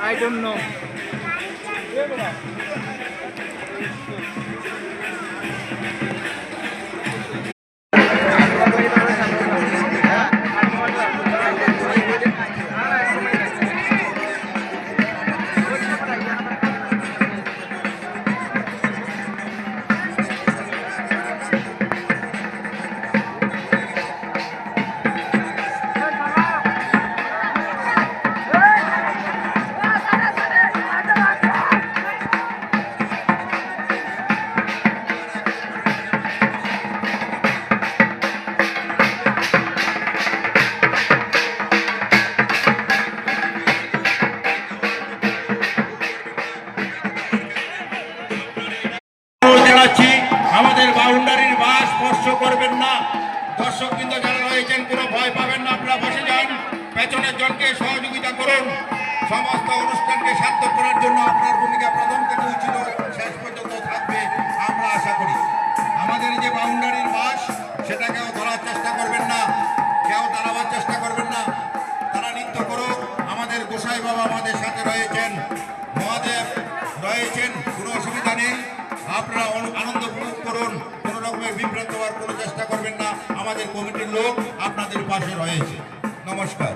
I don't know. আমাদের বাউন্ডারির বাস স্পর্শ করবেন না। দর্শকবৃন্দ যারা রয়েছেন কোনো ভয় পাবেন না, আপনারা বসে যান, পেছনের জনকে সহযোগিতা করুন। সমস্ত অনুষ্ঠানকে সার্থক করার জন্য আপনার ভূমিকা প্রথম থেকেই ছিল, শেষ পর্যন্ত থাকবে আমরা আশা করি। আমাদের যে বাউন্ডারির বাস সেটা কেউ ধরার চেষ্টা করবেন না, কেউ দাঁড়াবার চেষ্টা করবেন না। তারা নৃত্য করুক। আমাদের গোসাই বাবা আমাদের সাথে রয়েছেন, মহাদেব রয়েছেন, কোনো অসুবিধা নেই। আপনারা আনন্দ উপভোগ করুন, কোনো রকমের বিভ্রান্ত হওয়ার কোনো চেষ্টা করবেন না। আমাদের কমিটির লোক আপনাদের পাশে রয়েছে। নমস্কার।